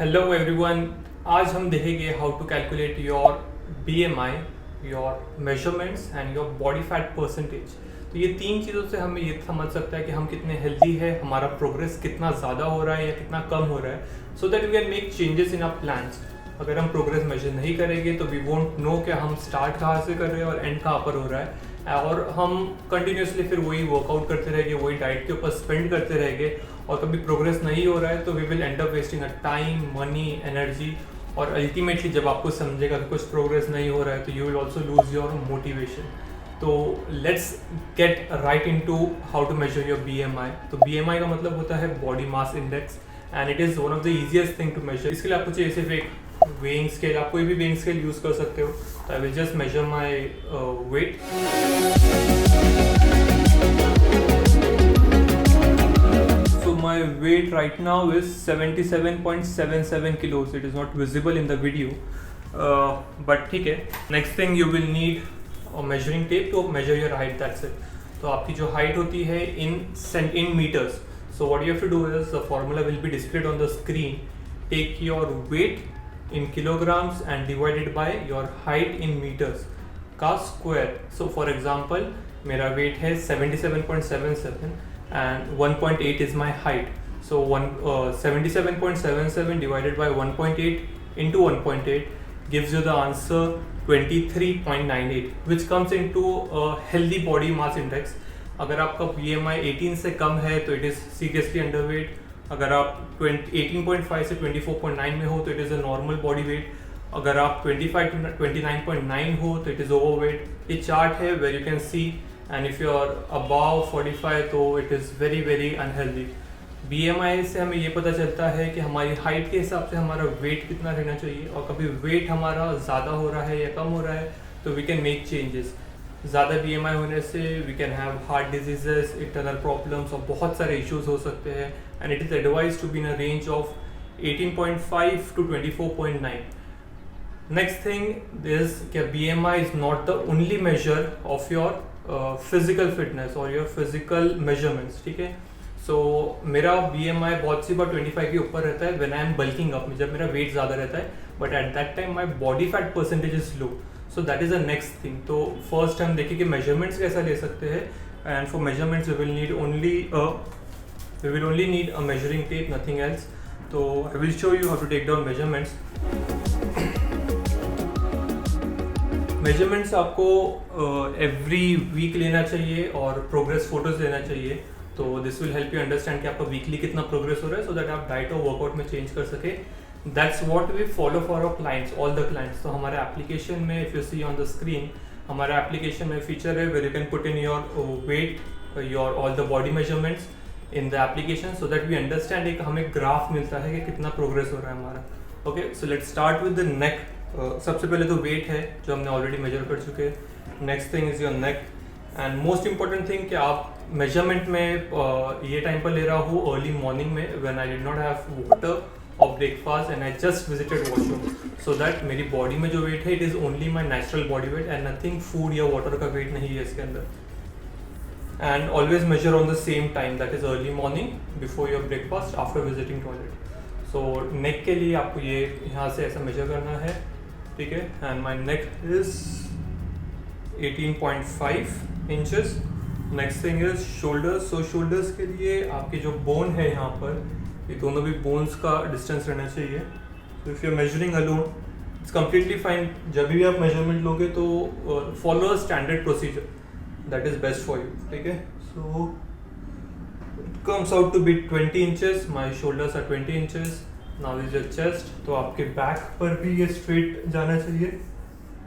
Hello everyone. आज हम देखेंगे how to calculate your BMI, your measurements and your body fat percentage. तो ये तीन चीज़ों से हमें ये समझ सकता है कि हम कितने हेल्दी है, हमारा प्रोग्रेस कितना ज़्यादा हो रहा है या कितना कम हो रहा है, so that we can make changes in our plans. अगर हम प्रोग्रेस मेजर नहीं करेंगे तो वी वोंट नो कि हम स्टार्ट कहाँ से कर रहे हैं और एंड कहाँ पर हो रहा है, और हम कंटिन्यूसली फिर वही वर्कआउट करते रहेंगे, वही डाइट के ऊपर स्पेंड करते रहेंगे और कभी प्रोग्रेस नहीं हो रहा है तो we will end up wasting a time, money, energy. और अल्टीमेटली जब आपको समझेगा कि कुछ प्रोग्रेस नहीं हो रहा है तो you will also lose your motivation. तो let's get right into how to measure your BMI. तो बीएमआई का मतलब होता है body mass index and it is one of the easiest thing to measure. इसके लिए आपको चाहिए सिर्फ एक वेइंग स्केल। आप कोई भी वेइंग स्केल यूज़ कर सकते हो। तो I will just measure my weight. My weight right now is 77.77 kilos. It is not visible in the video, but ठीक है। Next thing you will need a measuring tape to measure your height. That's it. तो आपकी जो height होती है in meters. So what you have to do is the formula will be displayed on the screen. Take your weight in kilograms and divide it by your height in meters का square. So for example मेरा weight है 77.77 and 1.8 is my height. So 77.77 divided by 1.8 into 1.8 gives you the answer 23.98, which comes into a healthy body mass index. अगर आपका BMI 18 से कम है तो it is seriously underweight. अगर आप 18.5 से 24.9 में हो तो it is a normal body weight. अगर आप 25 to 29.9 हो तो it is overweight. ये चार्ट है where you can see, and if you are above 45 तो it is very very unhealthy. BMI से हमें ये पता चलता है कि हमारी हाइट के हिसाब से हमारा वेट कितना रहना चाहिए, और कभी वेट हमारा ज़्यादा हो रहा है या कम हो रहा है तो वी कैन मेक चेंजेस। ज़्यादा BMI होने से we can have heart diseases, internal problems और बहुत सारे इश्यूज हो सकते हैं। And it is advise to be in a range of 18.5 to 24.9. Next thing is कि BMI is not the only measure of your physical fitness और your physical measurements. ठीक है। सो मेरा BMI बहुत सी बार 25 के ऊपर रहता है when I am bulking up, जब मेरा वेट ज़्यादा रहता है, but at that time my body fat percentage is low. So that is the next thing. तो फर्स्ट हम देखिए कि मेजरमेंट्स कैसा ले सकते हैं। And for measurements we will only need a measuring tape, nothing else. तो I will show you how to take down measurements. Measurements आपको एवरी वीक लेना चाहिए और प्रोग्रेस फोटोज लेना चाहिए। तो this will help you understand कि आपका वीकली कितना प्रोग्रेस हो रहा है, सो दैट आप डाइट और वर्कआउट में चेंज कर सके। That's what we follow for our clients, all the clients. तो हमारे एप्लीकेशन में, if you see on the screen, हमारे एप्लीकेशन में फीचर है where you can put in your weight, your all the body measurements in the application, so that we understand. एक हमें graph मिलता है कि कितना प्रोग्रेस हो रहा है हमारा। Okay, so let's start with the neck. सबसे पहले तो वेट है जो हमने ऑलरेडी मेजर कर चुके हैं। Next thing is your neck, and most important thing कि आप मेजरमेंट में ये टाइम पर ले रहा हूँ अर्ली मॉर्निंग में, when I did not have water और breakfast and I just visited washroom, so that मेरी बॉडी में जो वेट है it is only my natural body weight and nothing food या वाटर का वेट नहीं है इसके अंदर। And always measure on the same time, that is early morning before your breakfast after visiting toilet. So neck के लिए आपको ये यहाँ से ऐसा मेजर करना है, ठीक है। And my neck is 18.5 inches. Next thing is shoulders. So shoulders के लिए आपके जो बोन है यहाँ पर, ये दोनों भी बोन्स का डिस्टेंस रहना चाहिए। तो if you are measuring alone it's completely fine. जब भी आप मेजरमेंट लोगे तो follow a standard procedure, that is best for you, ठीक है। So it comes out to be 20 inches. My shoulders are 20 inches. Now is your chest. तो आपके back पर भी ये स्ट्रेट जाना चाहिए,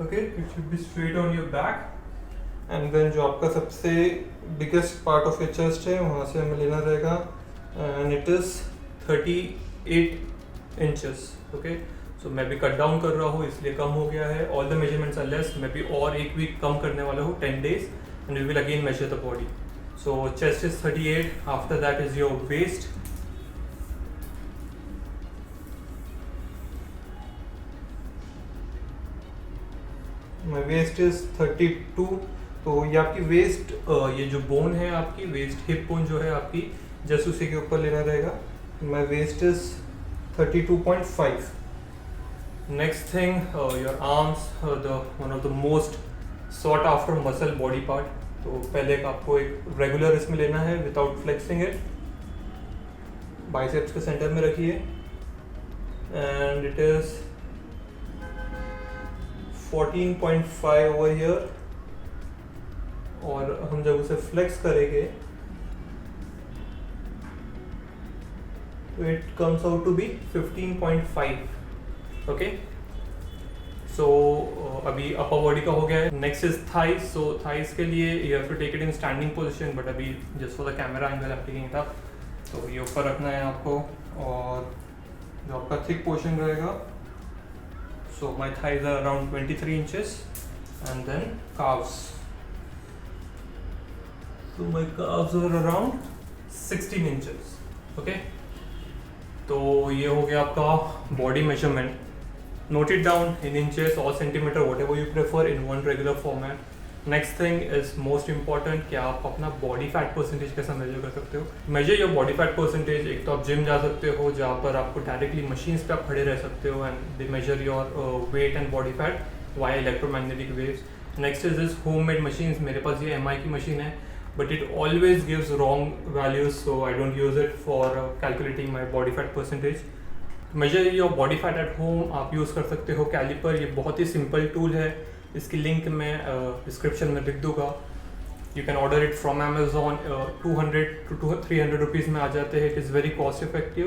okay, it should be straight on your back. And then जो आपका सबसे biggest part of your chest है वहाँ से हमें लेना रहेगा, and it is 38 inches, okay. So मैं भी कट डाउन कर रहा हूँ इसलिए कम हो गया है। All the measurements are less. मैं भी और एक वीक कम करने वाला हूँ, 10 days, and we will again measure the body. So chest is 38, after that is your waist. My waist is 32। तो ये आपकी वेस्ट, ये जो बोन है आपकी वेस्ट, हिप बोन जो है आपकी, जस्ट उसी के ऊपर लेना रहेगा। माई waist is 32.5. Next thing, your arms, the one of the most sought after muscle body part. तो पहले आपको एक रेगुलर इसमें लेना है विदाउट फ्लेक्सिंग इट, बाइसेप्स के सेंटर में रखिए and it is 14.5 over here, और हम जब उसे फ्लेक्स करेंगे तो it comes out to be 15.5. Okay, so अभी अपर बॉडी का हो गया है. Next is thighs. So thighs के लिए you have to take it in standing position, but अभी just for the camera angle आप टेकिंग था, तो ये ऊपर रखना है आपको. और जो आपका थिक पोर्शन रहेगा, so my thighs are around 23 inches and then calves. So my calves are around 16 inches. Okay, तो ये हो गया आपका body measurement. Note it down in inches or centimeter, whatever you prefer, in one regular format. Next thing is most important कि आप अपना body fat percentage कैसा measure कर सकते हो. Measure your body fat percentage. एक तो आप जिम जा सकते हो जहाँ पर आपको डायरेक्टली मशीन्स पे आप खड़े रह सकते हो and they measure your weight and body fat via electromagnetic waves. Next is this homemade machines. मेरे पास ये MI की मशीन है, but it always gives wrong values, so I don't use it for calculating my body fat percentage. Major your body fat at home आप use कर सकते हो caliper. ये बहुत ही सिंपल टूल है, इसकी लिंक मैं डिस्क्रिप्शन में लिख दूंगा. You can order it from Amazon. 200 to 300 rupees में आ जाते हैं. It is very cost effective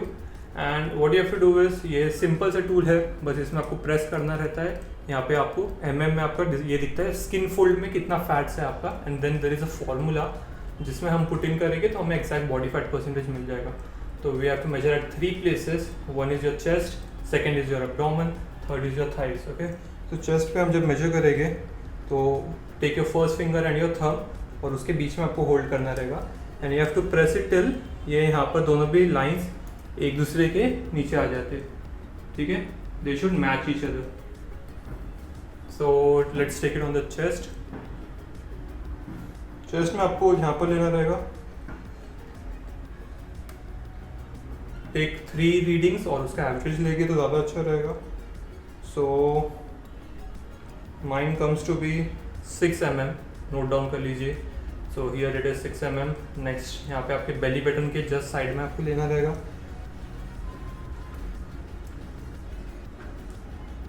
and what you have to do is, ये सिंपल सा टूल है, बस इसमें आपको प्रेस करना रहता है. यहाँ पे आपको में आपका ये दिखता है स्किन फोल्ड में कितना फैट्स है आपका, and then there is a formula जिसमें हम पुट इन करेंगे तो हमें एक्जैक्ट बॉडी फैट परसेंटेज मिल जाएगा. So we have to measure at 3 places. One is your chest, second is your abdomen, third is your thighs. Okay. तो chest पे हम जब measure करेंगे तो take your first finger and your thumb और उसके बीच में आपको hold करना रहेगा and you have to press it till ये यहाँ पर दोनों भी lines एक दूसरे के नीचे आ जाते हैं. ठीक है, they should match each other. So let's take it on the chest. Chest में आपको यहाँ पर लेना रहेगा. टेक 3 रीडिंग्स और उसका एवरेज लेंगे तो ज़्यादा अच्छा रहेगा. So mine comes to be 6 mm. Note down कर लीजिए. So here it is 6 mm. Next यहाँ पे आपके बेली बटन के जस्ट साइड में आपको लेना रहेगा.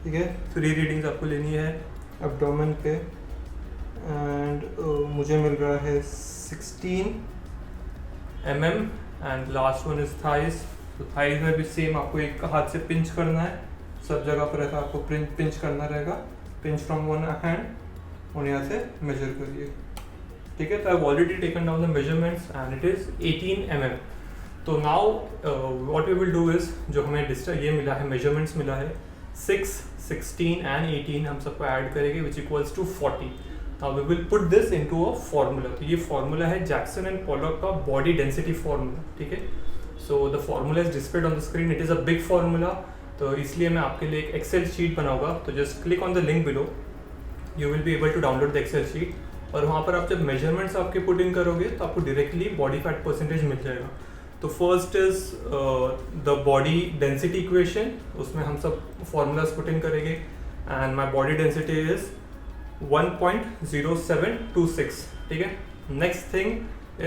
ठीक है, 3 रीडिंग्स आपको लेनी है एब्डोमेन पे एंड मुझे मिल रहा है 16 mm and last one is thighs. तो थाइज में भी सेम आपको एक हाथ से पिंच करना है, सब जगह पर ऐसा आपको पिंच करना रहेगा. पिंच फ्रॉम वन हैंड और यहाँ से मेजर करिए. ठीक है, तो I have already taken down the measurements and it is 18 mm. तो now what we will do is, जो हमें ये मिला है मेजरमेंट्स मिला है 6, 16 एंड 18 हम सबको ऐड करेंगे which equals to 40. Now we will put this into a formula. तो ये फॉर्मूला है जैक्सन एंड पोलॉक का बॉडी डेंसिटी फॉर्मूला. ठीक है, so the formula is displayed on the screen. It is a big formula, तो इसलिए मैं आपके लिए एक एक्सेल शीट बनाऊंगा. तो just click on the link below, you will be able to download the excel sheet. और वहाँ पर आप जब मेजरमेंट्स आपके पुट इन करोगे तो आपको डायरेक्टली बॉडी फैट परसेंटेज मिल जाएगा. तो first is the body density equation, उसमें हम सब फॉर्मूलाज पुट इन करेंगे and my body density is 1.0726. ठीक है, next thing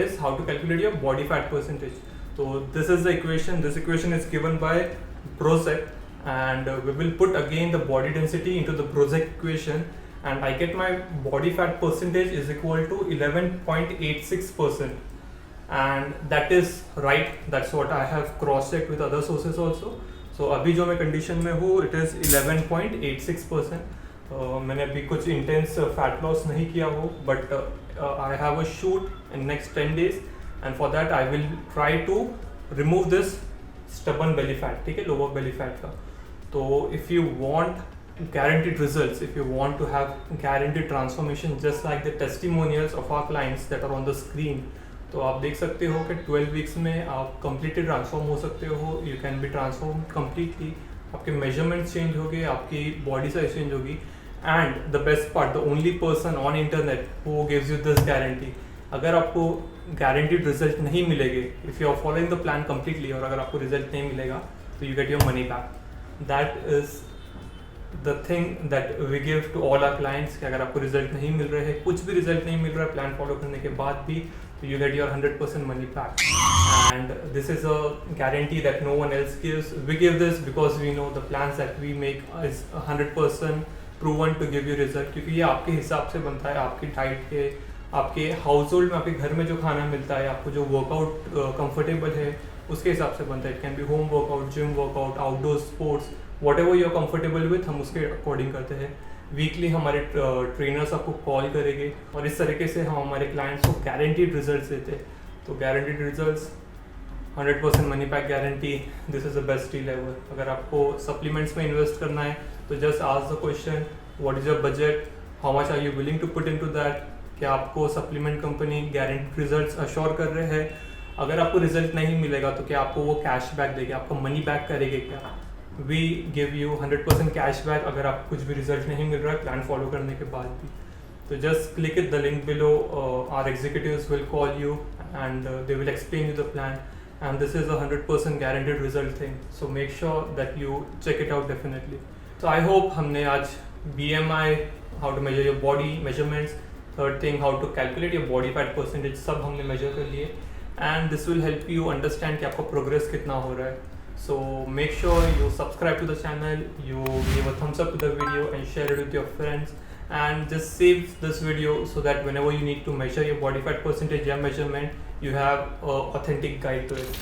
is how to calculate your body fat percentage. So this is the equation. This equation is given by Brozek, and we will put again the body density into the Brozek equation, and I get my body fat percentage is equal to 11.86%, and that is right. That's what I have cross checked with other sources also. So अभी जो मैं condition में हूँ it is 11.86%. मैंने अभी कुछ intense fat loss नहीं किया हो, but I have a shoot in next 10 days. And for that I will try to remove this stubborn belly fat. ठीक है, lower belly fat का. तो if you want guaranteed results, if you want to have guaranteed transformation just like the testimonials of our clients that are on the screen, तो आप देख सकते हो कि 12 weeks में आप completely transform हो सकते हो. You can be transformed completely. आपके measurements change होंगे, आपकी body size change होगी, and the best part, the only person on internet who gives you this guarantee. अगर आपको गारंटीड रिजल्ट नहीं मिलेंगे, if you are following the plan completely, और अगर आपको रिजल्ट नहीं मिलेगा तो you get your money back. That is the thing that we give to all our clients कि अगर आपको रिजल्ट नहीं मिल रहे हैं, कुछ भी रिजल्ट नहीं मिल रहा है प्लान फॉलो करने के बाद भी, तो you get your 100% money back. And this is a guarantee that no one else gives. We give this because we know the plans that we make is 100% proven to give you result, क्योंकि ये आपके हिसाब से बनता है, आपकी diet के, आपके हाउस होल्ड में, आपके घर में जो खाना मिलता है, आपको जो वर्कआउट कंफर्टेबल है उसके हिसाब से बनता है. It can be home workout, gym workout, outdoor sports, whatever you are comfortable with, हम उसके अकॉर्डिंग करते हैं. वीकली हमारे ट्रेनर्स आपको कॉल करेंगे और इस तरीके से हम हमारे क्लाइंट्स को गारंटीड रिजल्ट्स देते हैं. तो guaranteed results, 100% money back guarantee, this is the best deal ever. अगर आपको सप्लीमेंट्स में इन्वेस्ट करना है तो just ask the question, what is your budget, how much are you willing to put into that. क्या आपको supplement company guaranteed results assure कर रहे हैं? अगर आपको रिजल्ट नहीं मिलेगा तो क्या आपको वो कैश बैक देगी, आपको मनी बैक करेंगे क्या? We give you 100% cash back अगर आपको कुछ भी रिजल्ट नहीं मिल रहा है प्लान फॉलो करने के बाद भी. तो just click it the link below, our executives will call you and they will explain you the plan, and this is a 100% guaranteed result thing, so make sure that you check it out definitely. So I hope हमने आज BMI, how to measure your body measurements, third thing how to calculate your body fat percentage, सब हमने measure कर लिए, and this will help you understand कि आपका progress कितना हो रहा है. So make sure you subscribe to the channel, you give a thumbs up to the video and share it with your friends, and just save this video so that whenever you need to measure your body fat percentage या measurement, you have a authentic guide to it.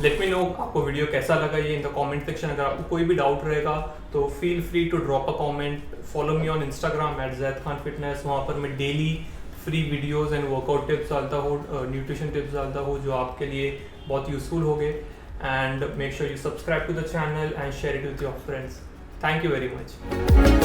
Let me know आपको video कैसा लगा ये in the comment section. अगर आपको कोई भी doubt रहेगा तो feel free to drop a comment. Follow me on Instagram @ZaidKhanFitness. वहाँ पर मैं daily free videos and workout tips डालता हूँ, न्यूट्रिशन टिप्स डालता हूँ जो आपके लिए बहुत यूजफुल होंगे. And make sure you subscribe to the channel and share it with your friends. Thank you very much.